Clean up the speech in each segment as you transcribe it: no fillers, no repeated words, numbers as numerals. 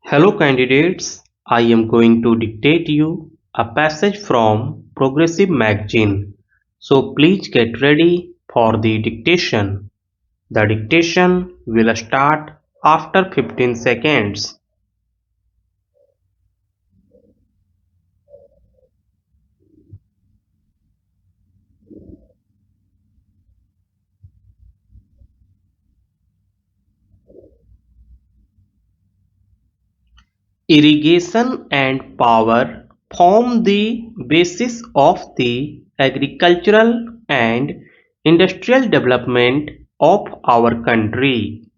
Hello candidates, I am going to dictate you a passage from Progressive magazine. So please get ready for the dictation. The dictation will start after 15 seconds. Irrigation and power form the basis of the agricultural and industrial development of our country.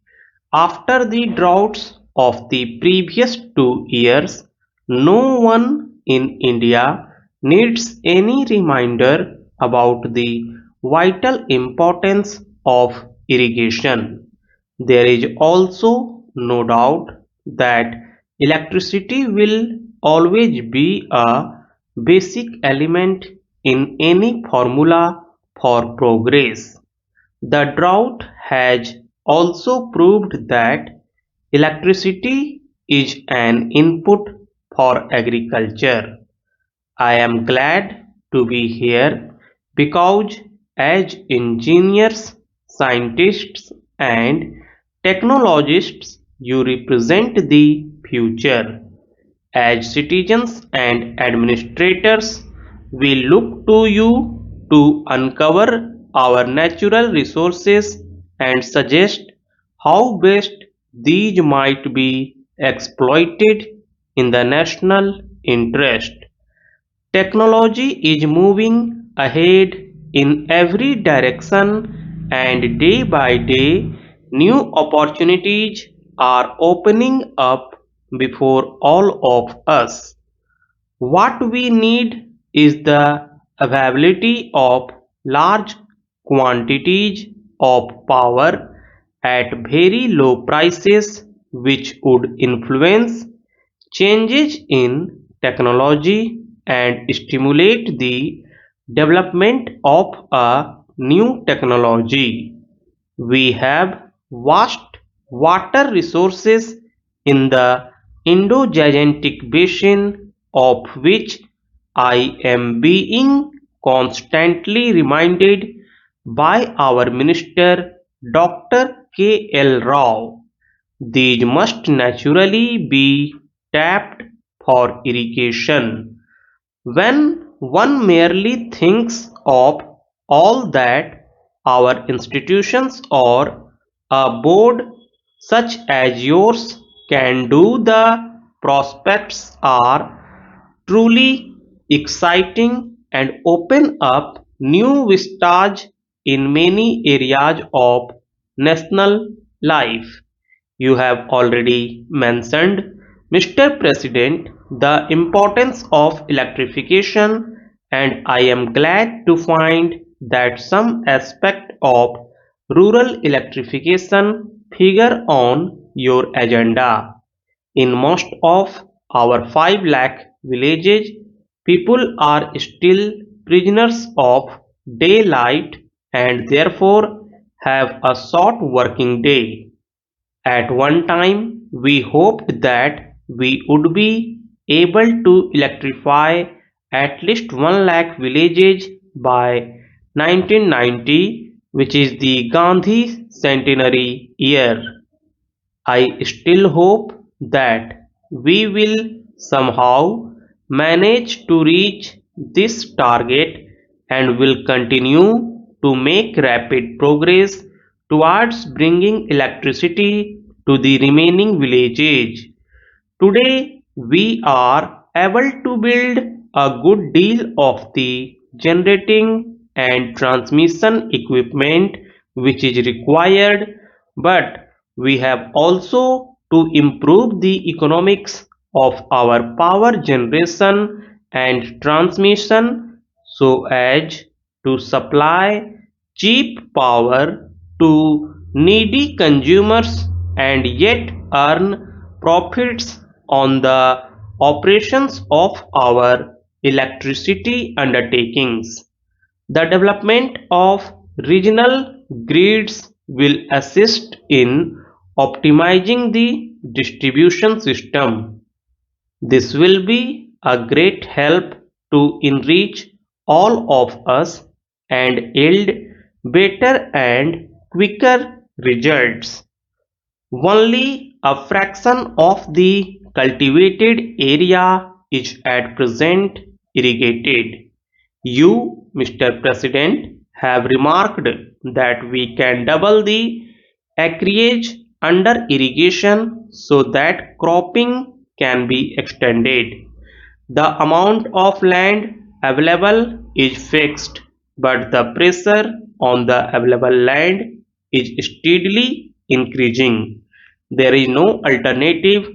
After the droughts of the previous 2 years, no one in India needs any reminder about the vital importance of irrigation. There is also no doubt that electricity will always be a basic element in any formula for progress. The drought has also proved that electricity is an input for agriculture. I am glad to be here because as engineers, scientists, and technologists, you represent the future. As citizens and administrators, we look to you to uncover our natural resources and suggest how best these might be exploited in the national interest. Technology is moving ahead in every direction, and day by day, new opportunities are opening up before all of us. What we need is the availability of large quantities of power at very low prices, which would influence changes in technology and stimulate the development of a new technology. We have vast water resources in the Indo-Gangetic basin, of which I am being constantly reminded by our Minister Dr. K. L. Rao. These must naturally be tapped for irrigation. When one merely thinks of all that our institutions or a board such as yours can do, the prospects are truly exciting and open up new vistas in many areas of national life. You have already mentioned, Mr. President, the importance of electrification, and I am glad to find that some aspect of rural electrification figure on your agenda. In most of our 5 lakh villages, people are still prisoners of daylight and therefore have a short working day. At one time, we hoped that we would be able to electrify at least 1 lakh villages by 1990, which is the Gandhi centenary year. I still hope that we will somehow manage to reach this target and will continue to make rapid progress towards bringing electricity to the remaining villages. Today, we are able to build a good deal of the generating and transmission equipment which is required, but we have also to improve the economics of our power generation and transmission so as to supply cheap power to needy consumers and yet earn profits on the operations of our electricity undertakings. The development of regional grids will assist in optimizing the distribution system. This will be a great help to enrich all of us and yield better and quicker results. Only a fraction of the cultivated area is at present irrigated. You, Mr. President, have remarked that we can double the acreage under irrigation so that cropping can be extended. The amount of land available is fixed, but the pressure on the available land is steadily increasing. There is no alternative,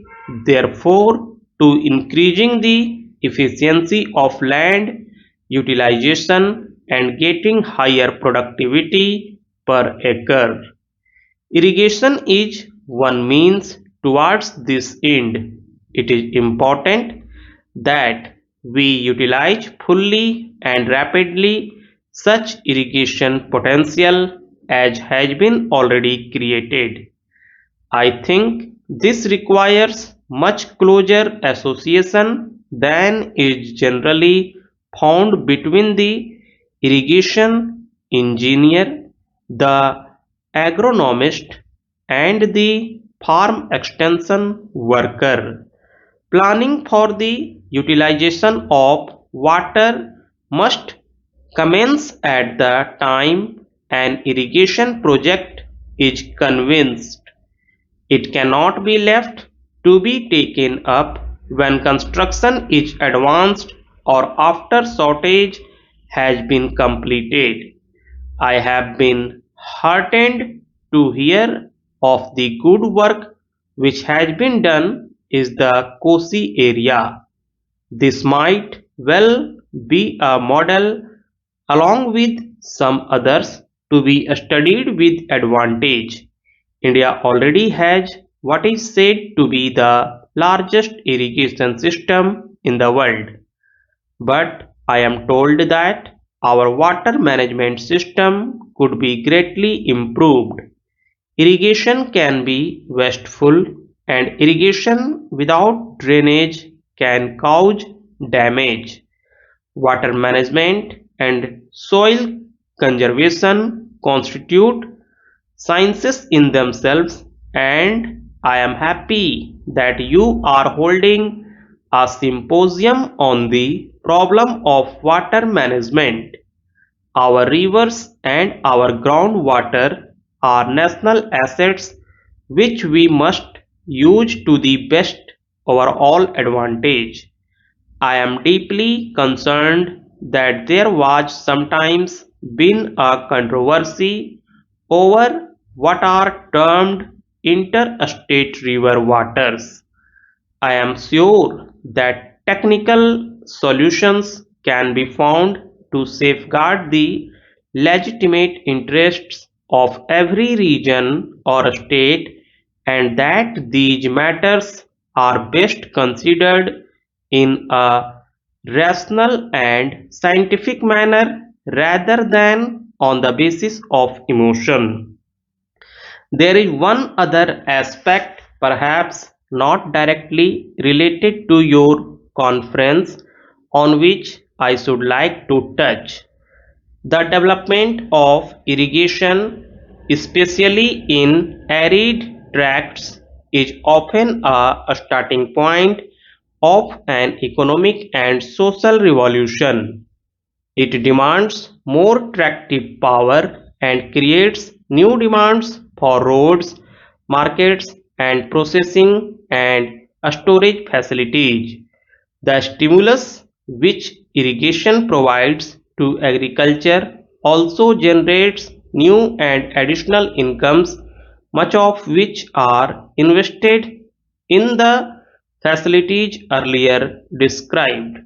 therefore, to increasing the efficiency of land utilization and getting higher productivity per acre. Irrigation is one means towards this end. It is important that we utilize fully and rapidly such irrigation potential as has been already created. I think this requires much closer association than is generally found between the irrigation engineer, the agronomist, and the farm extension worker. Planning for the utilization of water must commence at the time an irrigation project is convinced. It cannot be left to be taken up when construction is advanced or after shortage has been completed. I have been heartened to hear of the good work which has been done in the Kosi area. This might well be a model along with some others to be studied with advantage. India already has what is said to be the largest irrigation system in the world, but I am told that our water management system could be greatly improved. Irrigation can be wasteful, and irrigation without drainage can cause damage. Water management and soil conservation constitute sciences in themselves, and I am happy that you are holding a symposium on the problem of water management. Our rivers and our groundwater are national assets which we must use to the best overall advantage. I am deeply concerned that there was sometimes been a controversy over what are termed interstate river waters. I am sure that technical solutions can be found to safeguard the legitimate interests of every region or state, and that these matters are best considered in a rational and scientific manner rather than on the basis of emotion. There is one other aspect, perhaps not directly related to your conference, on which I should like to touch. The development of irrigation, especially in arid tracts, is often a starting point of an economic and social revolution. It demands more tractive power and creates new demands for roads, markets, and processing and storage facilities. The stimulus which irrigation provides to agriculture also generates new and additional incomes, much of which are invested in the facilities earlier described.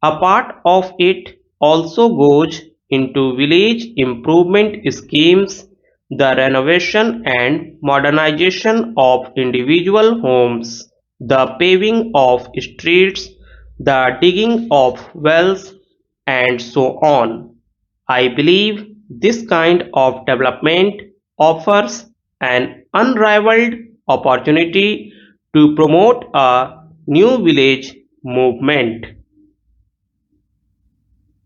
A part of it also goes into village improvement schemes, the renovation and modernization of individual homes, the paving of streets, the digging of wells, and so on. I believe this kind of development offers an unrivaled opportunity to promote a new village movement.